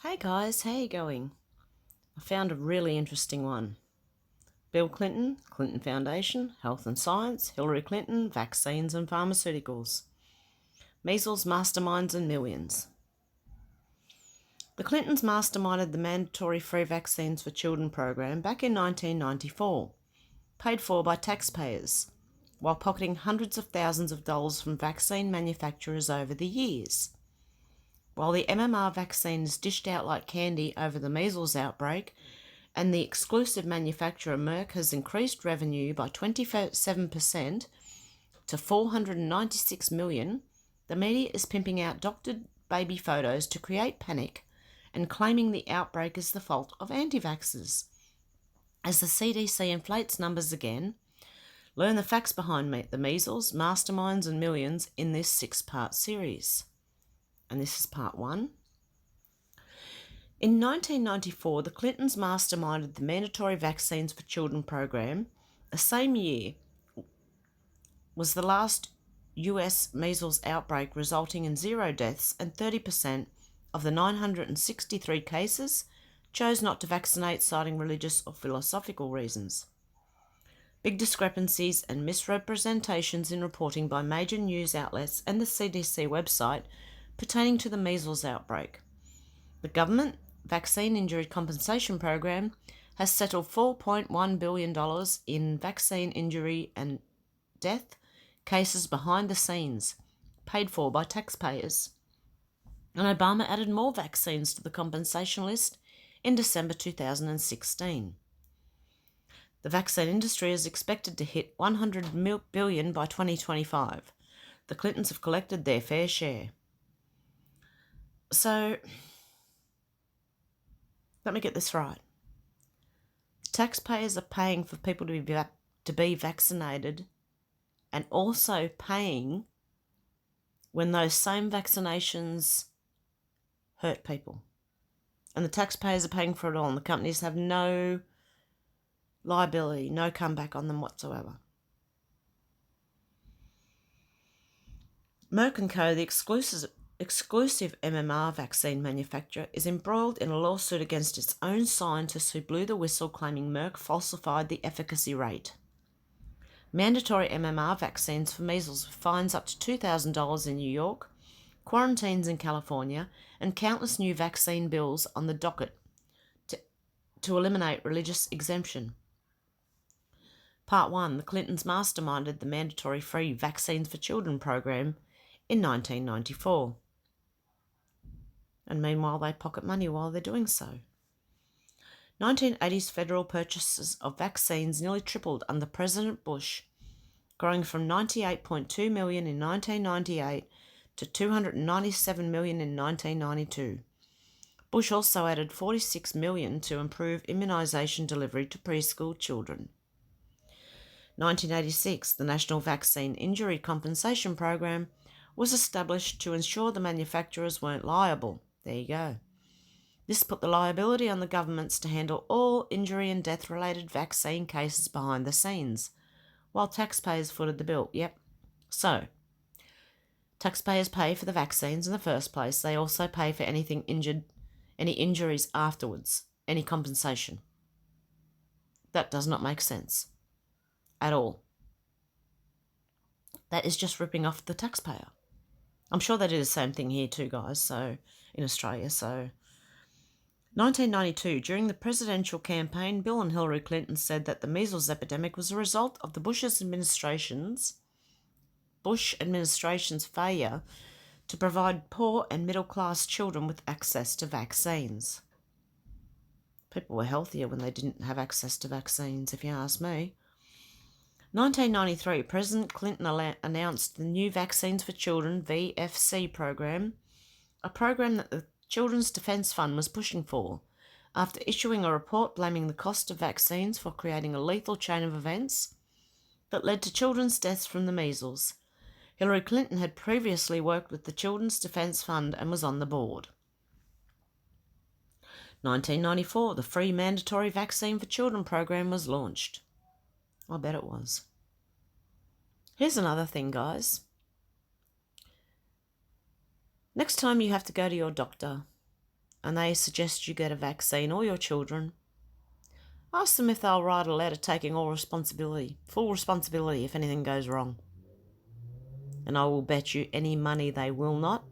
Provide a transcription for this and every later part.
Hey guys, how you going? I found a really interesting one. Bill Clinton, Clinton Foundation, Health and Science, Hillary Clinton, Vaccines and Pharmaceuticals. Measles, Masterminds and Millions. The Clintons masterminded the mandatory free vaccines for children program back in 1994, paid for by taxpayers, while pocketing hundreds of thousands of dollars from vaccine manufacturers over the years. While the MMR vaccine is dished out like candy over the measles outbreak, and the exclusive manufacturer Merck has increased revenue by 27% to $496 million, the media is pimping out doctored baby photos to create panic and claiming the outbreak is the fault of anti-vaxxers. As the CDC inflates numbers again, learn the facts behind the measles, masterminds and millions in this 6-part series. And this is part 1. In 1994, the Clintons masterminded the Mandatory Vaccines for Children program. The same year was the last US measles outbreak, resulting in 0 deaths, and 30% of the 963 cases chose not to vaccinate, citing religious or philosophical reasons. Big discrepancies and misrepresentations in reporting by major news outlets and the CDC website pertaining to the measles outbreak. The government Vaccine Injury Compensation Program has settled $4.1 billion in vaccine injury and death cases behind the scenes, paid for by taxpayers. And Obama added more vaccines to the compensation list in December 2016. The vaccine industry is expected to hit $100 billion by 2025. The Clintons have collected their fair share. So, let me get this right. Taxpayers are paying for people to be vaccinated, and also paying when those same vaccinations hurt people. And the taxpayers are paying for it all, and the companies have no liability, no comeback on them whatsoever. Merck & Co., the exclusive MMR vaccine manufacturer, is embroiled in a lawsuit against its own scientists who blew the whistle, claiming Merck falsified the efficacy rate. Mandatory MMR vaccines for measles with fines up to $2,000 in New York, quarantines in California, and countless new vaccine bills on the docket to eliminate religious exemption. Part 1. The Clintons masterminded the mandatory free Vaccines for Children program in 1994. And meanwhile, they pocket money while they're doing so. 1980s federal purchases of vaccines nearly tripled under President Bush, growing from $98.2 million in 1998 to $297 million in 1992. Bush also added $46 million to improve immunisation delivery to preschool children. 1986, the National Vaccine Injury Compensation Program was established to ensure the manufacturers weren't liable. There you go. This put the liability on the governments to handle all injury and death-related vaccine cases behind the scenes, while taxpayers footed the bill. Yep. So, taxpayers pay for the vaccines in the first place. They also pay for any injuries afterwards, any compensation. That does not make sense at all. That is just ripping off the taxpayer. I'm sure they do the same thing here too, guys, so in Australia. So 1992, during the presidential campaign, Bill and Hillary Clinton said that the measles epidemic was a result of the Bush administration's failure to provide poor and middle-class children with access to vaccines. People were healthier when they didn't have access to vaccines, if you ask me. 1993, President Clinton announced the new Vaccines for Children VFC program, a program that the Children's Defence Fund was pushing for, after issuing a report blaming the cost of vaccines for creating a lethal chain of events that led to children's deaths from the measles. Hillary Clinton had previously worked with the Children's Defence Fund and was on the board. 1994, the free mandatory Vaccine for Children program was launched. I bet it was. Here's another thing, guys. Next time you have to go to your doctor, and they suggest you get a vaccine or your children, ask them if they'll write a letter taking full responsibility if anything goes wrong. And I will bet you any money they will not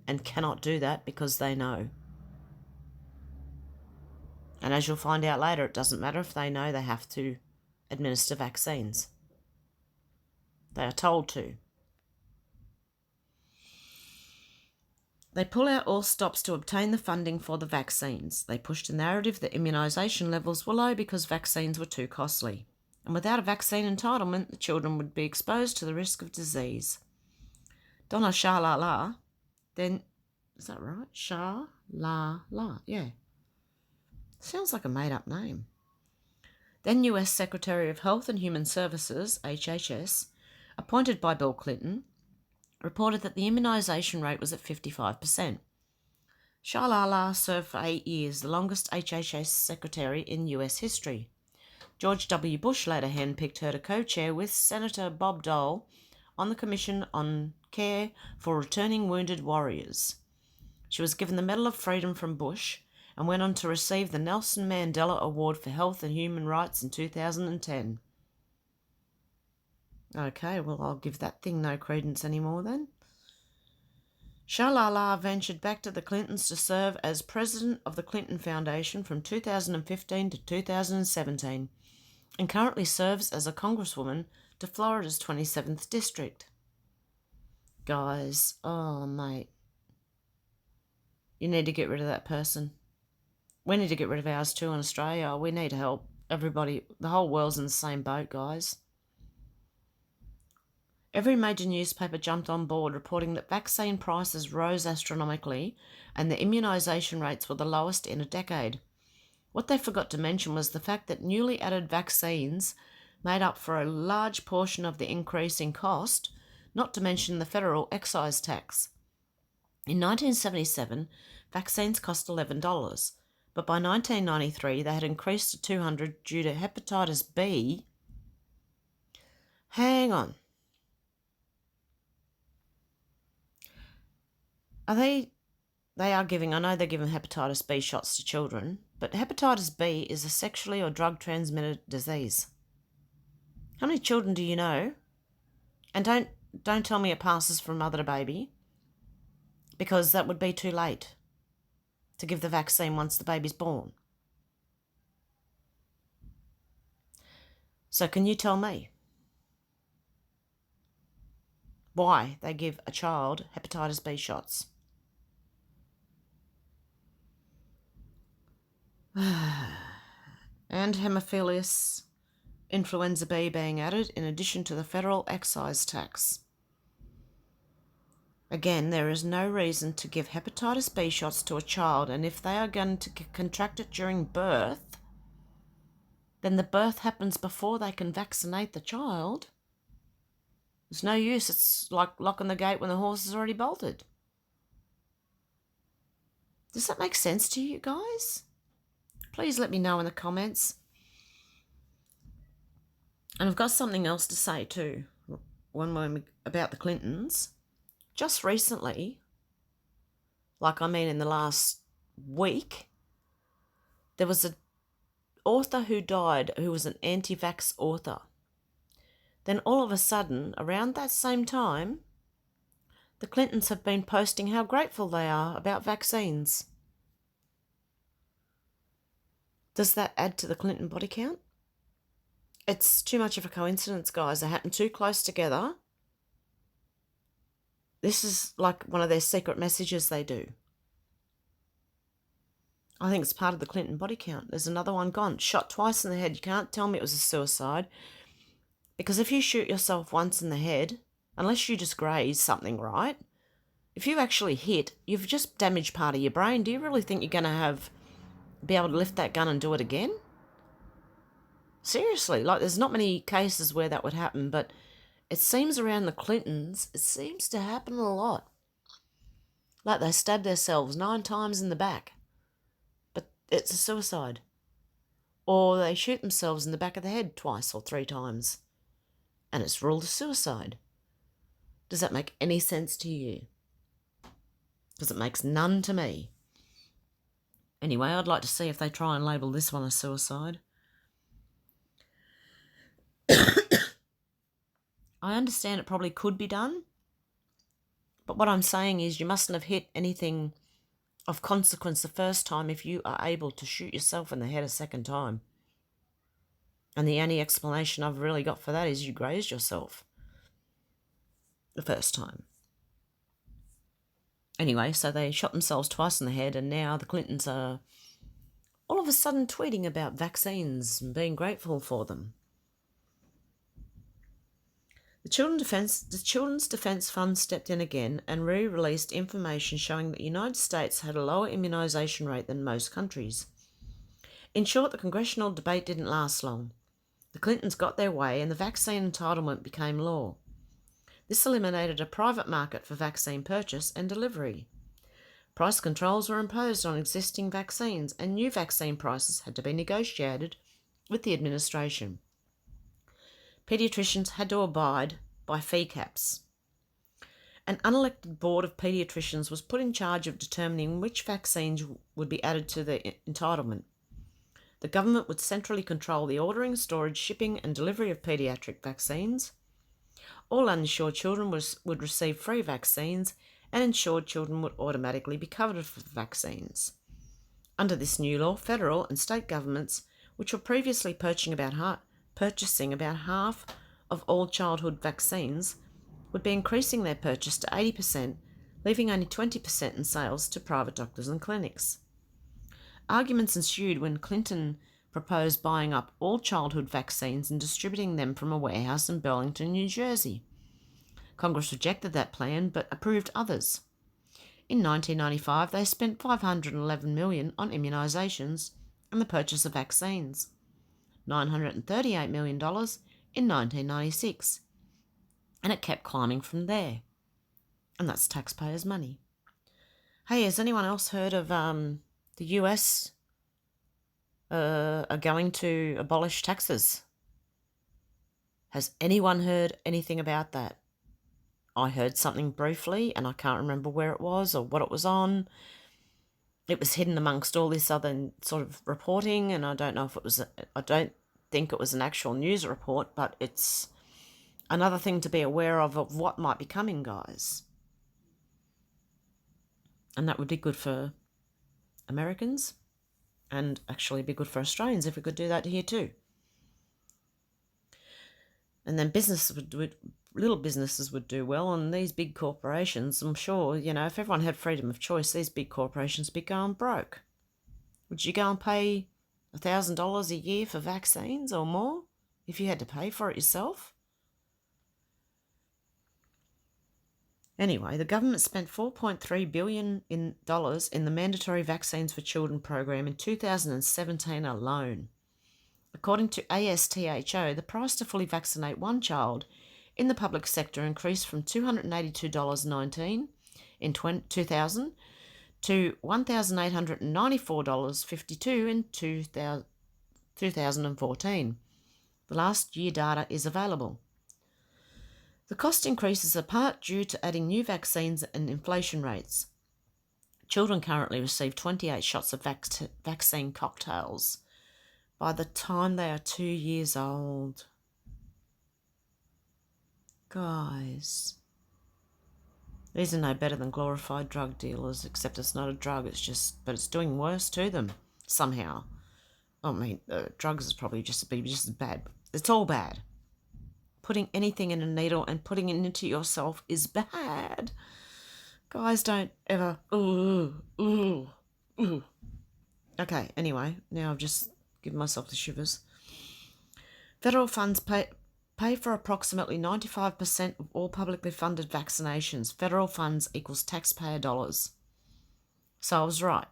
and cannot do that because they know. And as you'll find out later, it doesn't matter if they know they have to administer vaccines. They are told to. They pull out all stops to obtain the funding for the vaccines. They pushed the narrative that immunisation levels were low because vaccines were too costly. And without a vaccine entitlement, the children would be exposed to the risk of disease. Donna Shalala, then, is that right? Shalala, yeah. Sounds like a made-up name. Then US Secretary of Health and Human Services, HHS, appointed by Bill Clinton, reported that the immunisation rate was at 55%. Shalala served for 8 years, the longest HHS secretary in US history. George W. Bush later handpicked her to co-chair with Senator Bob Dole on the Commission on Care for Returning Wounded Warriors. She was given the Medal of Freedom from Bush and went on to receive the Nelson Mandela Award for Health and Human Rights in 2010. Okay, well, I'll give that thing no credence anymore then. Shalala ventured back to the Clintons to serve as president of the Clinton Foundation from 2015 to 2017 and currently serves as a congresswoman to Florida's 27th district. Guys, oh mate, you need to get rid of that person. We need to get rid of ours too in Australia. We need help. Everybody, the whole world's in the same boat, guys. Every major newspaper jumped on board reporting that vaccine prices rose astronomically and the immunisation rates were the lowest in a decade. What they forgot to mention was the fact that newly added vaccines made up for a large portion of the increase in cost, not to mention the federal excise tax. In 1977, vaccines cost $11, but by 1993 they had increased to $200 due to hepatitis B. Hang on. They are giving, I know they're giving hepatitis B shots to children, but hepatitis B is a sexually or drug-transmitted disease. How many children do you know? And don't tell me it passes from mother to baby, because that would be too late to give the vaccine once the baby's born. So can you tell me why they give a child hepatitis B shots? And Haemophilus influenza B being added in addition to the federal excise tax. Again, there is no reason to give hepatitis B shots to a child, and if they are going to contract it during birth, then the birth happens before they can vaccinate the child. There's no use. It's like locking the gate when the horse is already bolted. Does that make sense to you guys? Please let me know in the comments. And I've got something else to say too, about the Clintons. Just recently, in the last week, there was an author who died who was an anti-vax author. Then all of a sudden, around that same time, the Clintons have been posting how grateful they are about vaccines. Does that add to the Clinton body count? It's too much of a coincidence, guys. They happen too close together. This is like one of their secret messages they do. I think it's part of the Clinton body count. There's another one gone. Shot twice in the head. You can't tell me it was a suicide. Because if you shoot yourself once in the head, unless you just graze something, right? If you actually hit, you've just damaged part of your brain. Do you really think you're going to be able to lift that gun and do it again? Seriously, there's not many cases where that would happen, but it seems around the Clintons, it seems to happen a lot. Like they stabbed themselves 9 times in the back, but it's a suicide. Or they shoot themselves in the back of the head twice or 3 times, and it's ruled a suicide. Does that make any sense to you? Because it makes none to me. Anyway, I'd like to see if they try and label this one a suicide. I understand it probably could be done, but what I'm saying is you mustn't have hit anything of consequence the first time if you are able to shoot yourself in the head a second time. And the only explanation I've really got for that is you grazed yourself the first time. Anyway, so they shot themselves twice in the head, and now the Clintons are all of a sudden tweeting about vaccines and being grateful for them. The Children's Defence Fund stepped in again and re-released information showing that the United States had a lower immunisation rate than most countries. In short, the congressional debate didn't last long. The Clintons got their way and the vaccine entitlement became law. This eliminated a private market for vaccine purchase and delivery. Price controls were imposed on existing vaccines and new vaccine prices had to be negotiated with the administration. Paediatricians had to abide by fee caps. An unelected board of paediatricians was put in charge of determining which vaccines would be added to the entitlement. The government would centrally control the ordering, storage, shipping and delivery of paediatric vaccines. All uninsured children would receive free vaccines and insured children would automatically be covered for vaccines. Under this new law, federal and state governments, which were previously purchasing about half of all childhood vaccines, would be increasing their purchase to 80%, leaving only 20% in sales to private doctors and clinics. Arguments ensued when Clinton proposed buying up all childhood vaccines and distributing them from a warehouse in Burlington, New Jersey. Congress rejected that plan but approved others. In 1995, they spent $511 million on immunisations and the purchase of vaccines, $938 million in 1996, and it kept climbing from there. And that's taxpayers' money. Hey, has anyone else heard of the US are going to abolish taxes? Has anyone heard anything about that? I heard something briefly and I can't remember where it was or what it was on. It was hidden amongst all this other sort of reporting, and I don't know if it was, I don't think it was an actual news report, but it's another thing to be aware of what might be coming, guys. And that would be good for Americans and actually be good for Australians if we could do that here too. And then little businesses would do well, and these big corporations, I'm sure, if everyone had freedom of choice, these big corporations would be going broke. Would you go and pay $1,000 a year for vaccines or more if you had to pay for it yourself? Anyway, the government spent $4.3 billion in the Mandatory Vaccines for Children program in 2017 alone. According to ASTHO, the price to fully vaccinate one child in the public sector increased from $282.19 in 2000 to $1,894.52 in 2014. The last year data is available. The cost increases are part due to adding new vaccines and inflation rates. Children currently receive 28 shots of vaccine cocktails by the time they are 2 years old. Guys, these are no better than glorified drug dealers, except it's not a drug, but it's doing worse to them somehow. I mean, drugs is probably just as bad. It's all bad. Putting anything in a needle and putting it into yourself is bad. Guys, don't ever. Okay, anyway, now I've just given myself the shivers. Federal funds pay for approximately 95% of all publicly funded vaccinations. Federal funds equals taxpayer dollars. So I was right.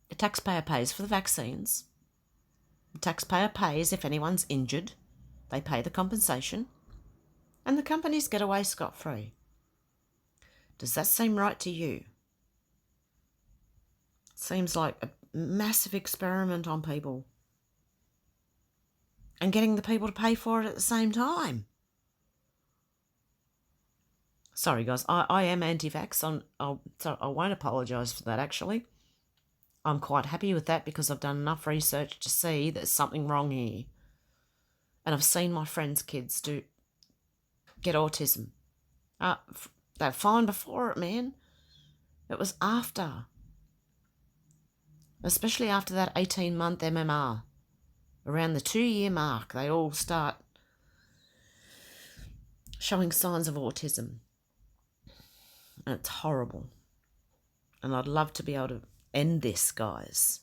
The taxpayer pays for the vaccines. The taxpayer pays if anyone's injured. They pay the compensation. And the companies get away scot-free. Does that seem right to you? Seems like a massive experiment on people. And getting the people to pay for it at the same time. Sorry, guys, I am anti-vax. I won't apologise for that, actually. I'm quite happy with that because I've done enough research to see there's something wrong here. And I've seen my friends' kids get autism. They're fine before it, man. It was after. Especially after that 18-month MMR. Around the 2-year mark, they all start showing signs of autism. And it's horrible. And I'd love to be able to end this, guys.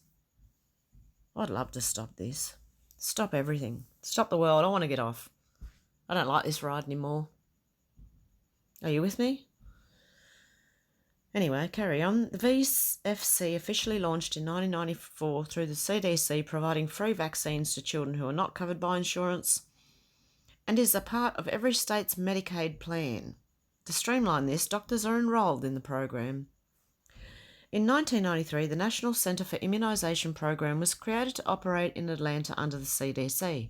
I'd love to stop this. Stop everything. Stop the world. I want to get off. I don't like this ride anymore. Are you with me? Anyway, carry on. The VFC officially launched in 1994 through the CDC, providing free vaccines to children who are not covered by insurance, and is a part of every state's Medicaid plan. To streamline this, doctors are enrolled in the program. In 1993, the National Centre for Immunisation program was created to operate in Atlanta under the CDC.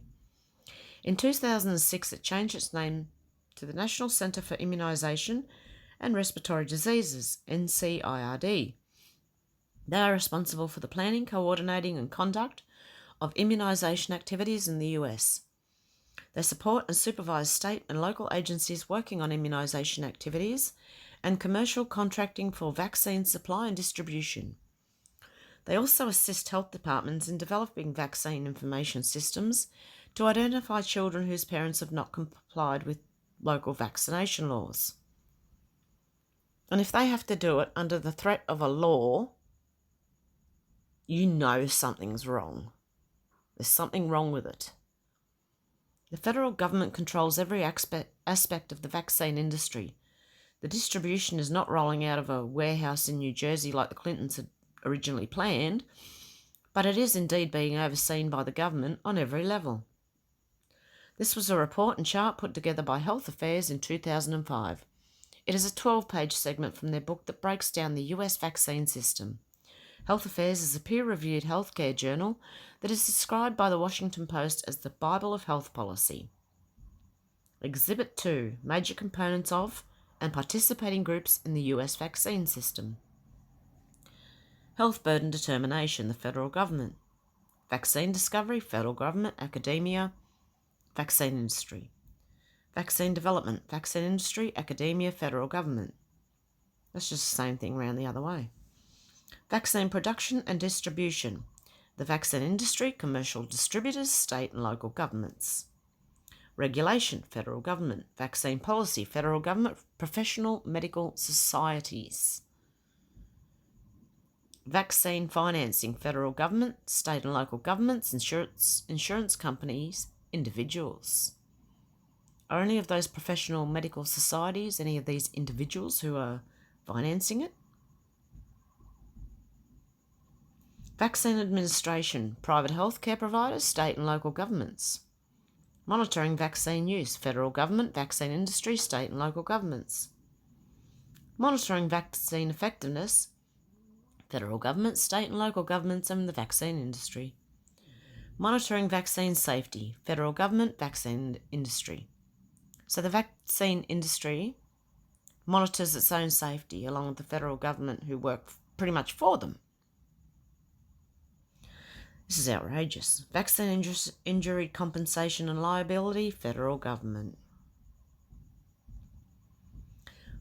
In 2006, it changed its name to the National Centre for Immunisation and Respiratory Diseases, NCIRD. They are responsible for the planning, coordinating and conduct of immunisation activities in the US. They support and supervise state and local agencies working on immunisation activities and commercial contracting for vaccine supply and distribution. They also assist health departments in developing vaccine information systems to identify children whose parents have not complied with local vaccination laws. And if they have to do it under the threat of a law, you know something's wrong. There's something wrong with it. The federal government controls every aspect of the vaccine industry. The distribution is not rolling out of a warehouse in New Jersey like the Clintons had originally planned, but it is indeed being overseen by the government on every level. This was a report and chart put together by Health Affairs in 2005. It is a 12-page segment from their book that breaks down the US vaccine system. Health Affairs is a peer-reviewed healthcare journal that is described by the Washington Post as the Bible of health policy. Exhibit 2, Major Components of and Participating Groups in the US Vaccine System. Health Burden Determination, the federal government. Vaccine discovery, federal government, academia, vaccine industry. Vaccine development, vaccine industry, academia, federal government. That's just the same thing around the other way. Vaccine production and distribution. The vaccine industry, commercial distributors, state and local governments. Regulation, federal government. Vaccine policy, federal government, professional medical societies. Vaccine financing, federal government, state and local governments, insurance companies, individuals. Are any of those professional medical societies, any of these individuals who are financing it? Vaccine administration, private healthcare providers, state and local governments. Monitoring vaccine use, federal government, vaccine industry, state and local governments. Monitoring vaccine effectiveness, federal government, state and local governments and the vaccine industry. Monitoring vaccine safety, federal government, vaccine industry. So the vaccine industry monitors its own safety along with the federal government who work pretty much for them. This is outrageous. Vaccine injury compensation and liability, federal government.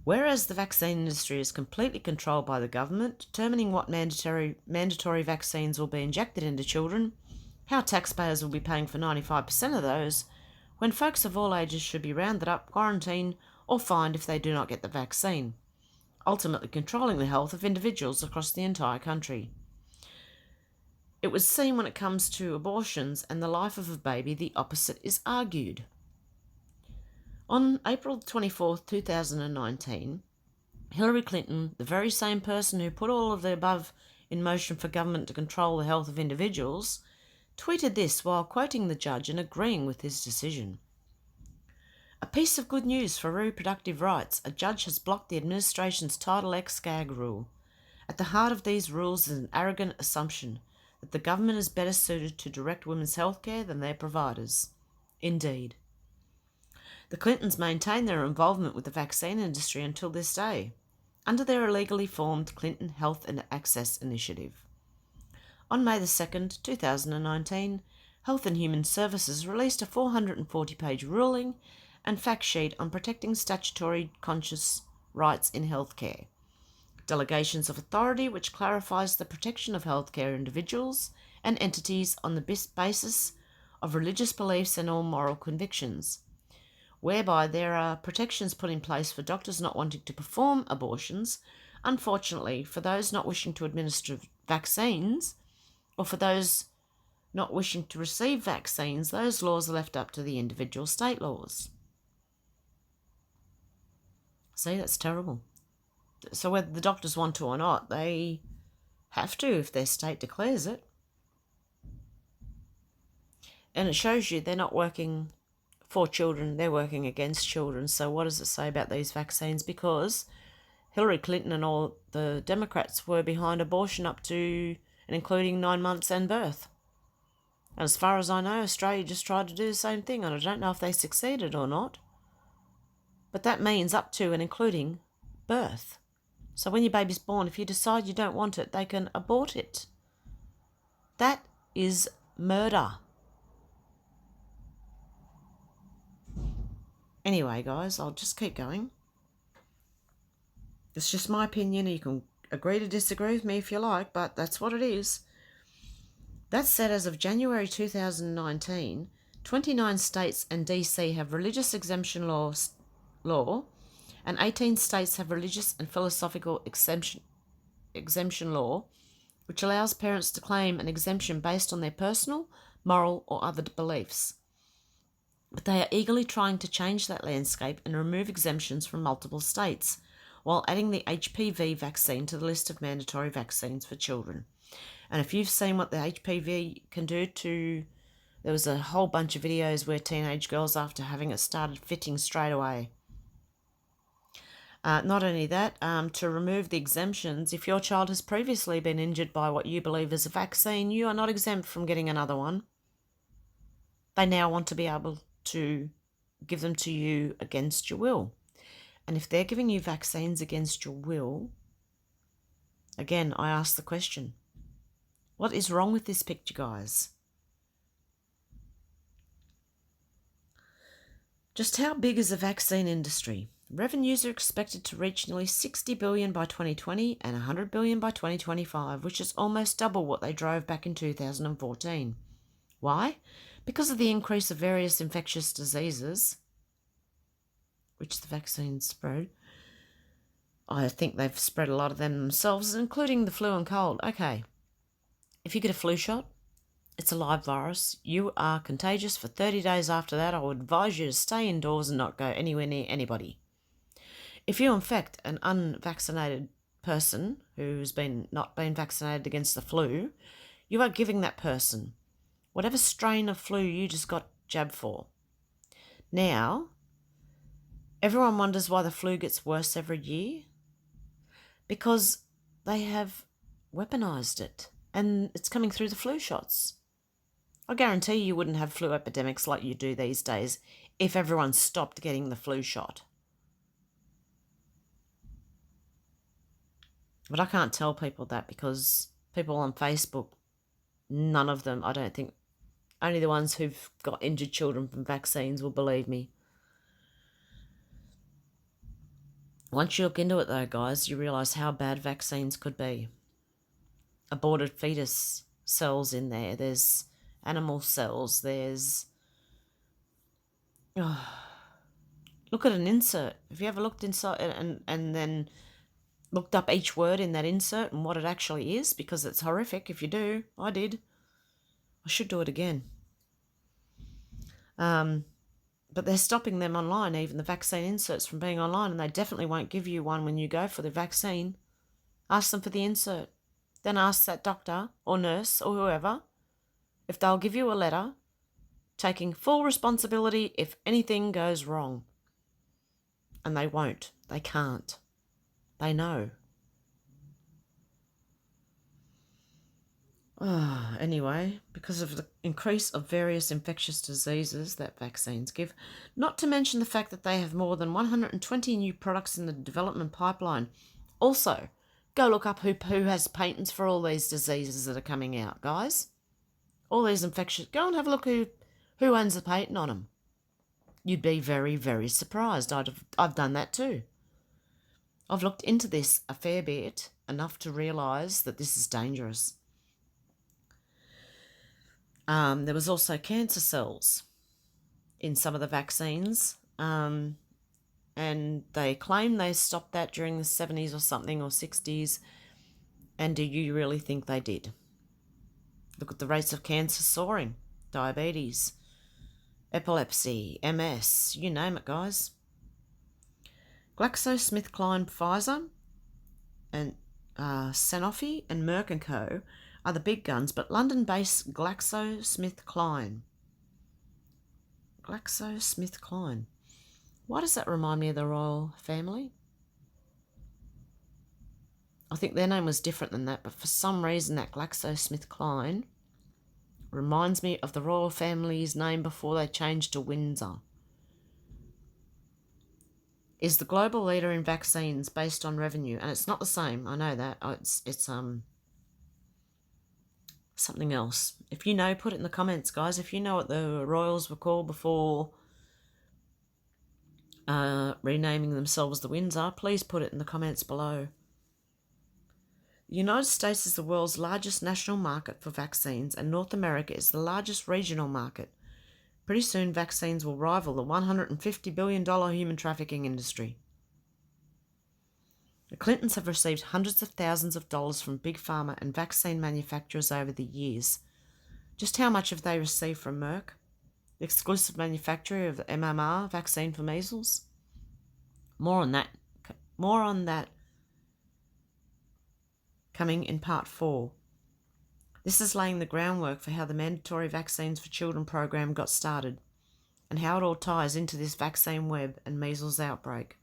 Whereas the vaccine industry is completely controlled by the government, determining what mandatory vaccines will be injected into children, how taxpayers will be paying for 95% of those, when folks of all ages should be rounded up, quarantined, or fined if they do not get the vaccine, ultimately controlling the health of individuals across the entire country. It would seem when it comes to abortions and the life of a baby, the opposite is argued. On April 24, 2019, Hillary Clinton, the very same person who put all of the above in motion for government to control the health of individuals, tweeted this while quoting the judge and agreeing with his decision. A piece of good news for reproductive rights. A judge has blocked the administration's Title X gag rule. At the heart of these rules is an arrogant assumption that the government is better suited to direct women's health care than their providers. Indeed. The Clintons maintain their involvement with the vaccine industry until this day, under their illegally formed Clinton Health and Access Initiative. On May the 2nd, 2019, Health and Human Services released a 440-page ruling and fact sheet on protecting statutory conscious rights in healthcare. Delegations of authority, which clarifies the protection of healthcare individuals and entities on the basis of religious beliefs and or moral convictions, whereby there are protections put in place for doctors not wanting to perform abortions. Unfortunately, for those not wishing to administer vaccines, or for those not wishing to receive vaccines, those laws are left up to the individual state laws. See, that's terrible. So whether the doctors want to or not, they have to if their state declares it. And it shows you they're not working for children, they're working against children. So what does it say about these vaccines? Because Hillary Clinton and all the Democrats were behind abortion up to and including 9 months and birth. And as far as I know, Australia just tried to do the same thing, and I don't know if they succeeded or not. But that means up to and including birth. So when your baby's born, if you decide you don't want it, they can abort it. That is murder. Anyway, guys, I'll just keep going. It's just my opinion. You can agree to disagree with me if you like, but that's what it is. That said, as of January 2019, 29 states and DC have religious exemption law, and 18 states have religious and philosophical exemption law, which allows parents to claim an exemption based on their personal, moral, or other beliefs. But they are eagerly trying to change that landscape and remove exemptions from multiple states, while adding the HPV vaccine to the list of mandatory vaccines for children. And if you've seen what the HPV can do to... There was a whole bunch of videos where teenage girls, after having it, started fitting straight away. Not only that, to remove the exemptions, if your child has previously been injured by what you believe is a vaccine, you are not exempt from getting another one. They now want to be able to give them to you against your will. And if they're giving you vaccines against your will, again, I ask the question, what is wrong with this picture, guys? Just how big is the vaccine industry? Revenues are expected to reach nearly $60 billion by 2020 and $100 billion by 2025, which is almost double what they drove back in 2014. Why? Because of the increase of various infectious diseases, which the vaccines spread. I think they've spread a lot of them themselves, including the flu and cold. Okay, if you get a flu shot, it's a live virus. You are contagious for 30 days after that. I would advise you to stay indoors and not go anywhere near anybody. If you infect an unvaccinated person who's not been vaccinated against the flu, you are giving that person whatever strain of flu you just got jabbed for. Now, everyone wonders why the flu gets worse every year. Because they have weaponized it, and it's coming through the flu shots. I guarantee you wouldn't have flu epidemics like you do these days if everyone stopped getting the flu shot. But I can't tell people that, because people on Facebook, none of them, I don't think, only the ones who've got injured children from vaccines will believe me. Once you look into it though, guys, you realise how bad vaccines could be. Aborted fetus cells in there, there's animal cells, there's... Look at an insert. Have you ever looked inside and then looked up each word in that insert and what it actually is? Because it's horrific if you do. I did. I should do it again. But they're stopping them online, even the vaccine inserts, from being online, and they definitely won't give you one when you go for the vaccine. Ask them for the insert. Then ask that doctor or nurse or whoever if they'll give you a letter taking full responsibility if anything goes wrong. And they won't. They can't. They know. Anyway, because of the increase of various infectious diseases that vaccines give, not to mention the fact that they have more than 120 new products in the development pipeline. Also, Go look up who has patents for all these diseases that are coming out, guys. All these infectious. Go and have a look who owns the patent on them. You'd be very, very surprised. I've done that too. I've looked into this a fair bit, enough to realise that this is dangerous. There was also cancer cells in some of the vaccines, and they claim they stopped that during the 70s or something, or 60s. And do you really think they did? Look at the rates of cancer soaring, diabetes, epilepsy, MS, you name it, guys. GlaxoSmithKline, Pfizer, and Sanofi and Merck & Co. are the big guns, but London-based GlaxoSmithKline. GlaxoSmithKline. Why does that remind me of the royal family? I think their name was different than that, but for some reason that GlaxoSmithKline reminds me of the royal family's name before they changed to Windsor. Is the global leader in vaccines based on revenue, and it's not the same. I know that. It's something else. If you know, put it in the comments, guys. If you know what the royals were called before renaming themselves the Windsor, please put it in the comments below. The United States is the world's largest national market for vaccines, and North America is the largest regional market. Pretty soon, vaccines will rival the $150 billion human trafficking industry. The Clintons have received hundreds of thousands of dollars from big pharma and vaccine manufacturers over the years. Just how much have they received from Merck, the exclusive manufacturer of the MMR vaccine for measles? More on that coming in part 4. This is laying the groundwork for how the mandatory vaccines for children program got started, and how it all ties into this vaccine web and measles outbreak.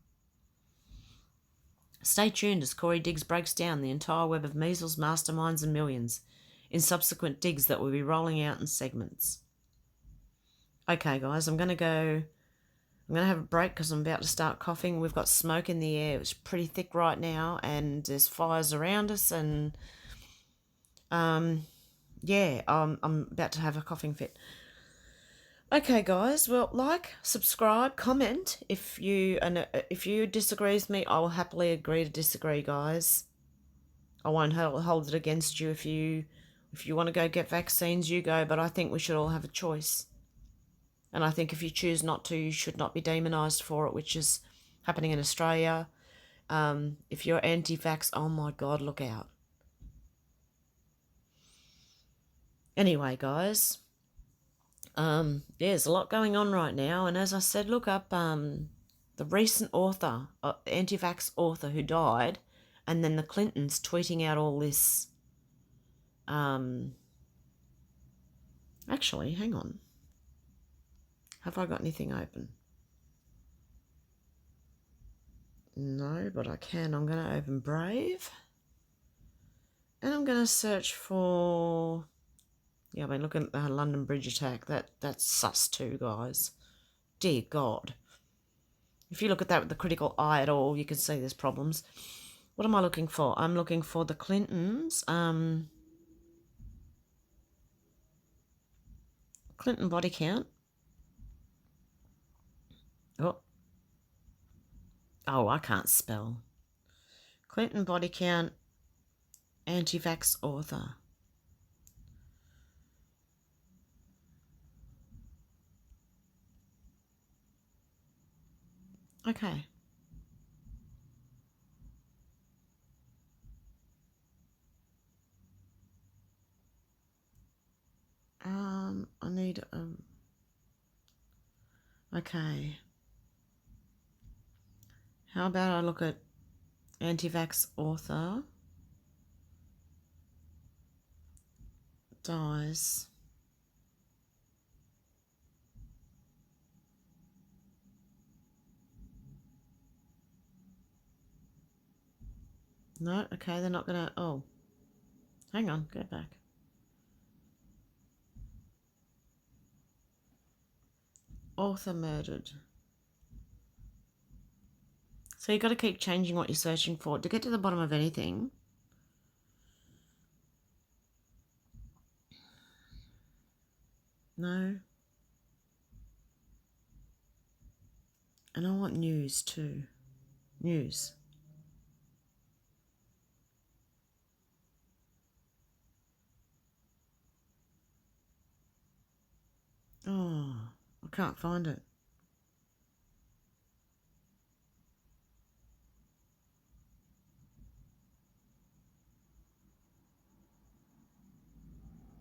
Stay tuned as Corey Diggs breaks down the entire web of measles, masterminds and millions in subsequent digs that will be rolling out in segments. Okay guys, I'm going to have a break because I'm about to start coughing. We've got smoke in the air. It's pretty thick right now, and there's fires around us, and yeah, I'm about to have a coughing fit. Okay, guys. Well, like, subscribe, comment. If you disagree with me, I will happily agree to disagree, guys. I won't hold it against you. If you want to go get vaccines, you go. But I think we should all have a choice. And I think if you choose not to, you should not be demonised for it, which is happening in Australia. If you're anti-vax, oh my God, look out. Anyway, guys, there's a lot going on right now. And as I said, look up the recent author, anti-vax author who died, and then the Clintons tweeting out all this. Actually, hang on. Have I got anything open? No, but I can. I'm going to open Brave. And I'm going to search for... Yeah, I've been looking at the London Bridge attack. That's sus too, guys. Dear God. If you look at that with the critical eye at all, you can see there's problems. What am I looking for? I'm looking for the Clintons. Clinton body count. Oh, I can't spell. Clinton body count, anti-vax author. Okay. I need okay. How about I look at anti-vax author dies. No, okay, they're not gonna. Oh, hang on, go back. Author murdered. So you've got to keep changing what you're searching for to get to the bottom of anything. No. And I want news too. News. Oh, I can't find it.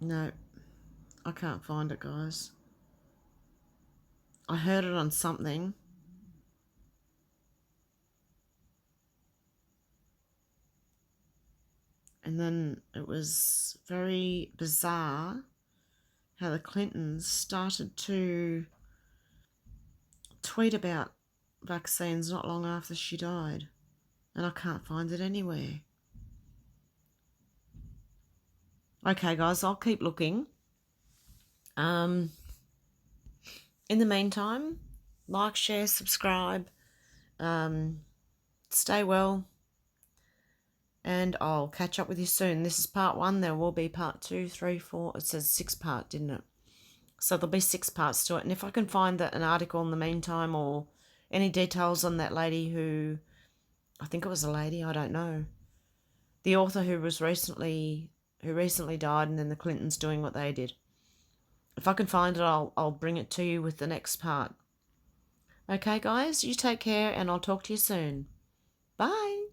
No, I can't find it, guys. I heard it on something. And then it was very bizarre how the Clintons started to tweet about vaccines not long after she died. And I can't find it anywhere. Okay, guys, I'll keep looking. In the meantime, like, share, subscribe. Stay well. And I'll catch up with you soon. This is part 1. There will be part 2, 3, 4. It says 6-part, didn't it? So there'll be 6 parts to it. And if I can find an article in the meantime or any details on that lady who, I think it was a lady, I don't know. The author who recently died, and then the Clintons doing what they did. If I can find it, I'll bring it to you with the next part. Okay, guys, you take care, and I'll talk to you soon. Bye.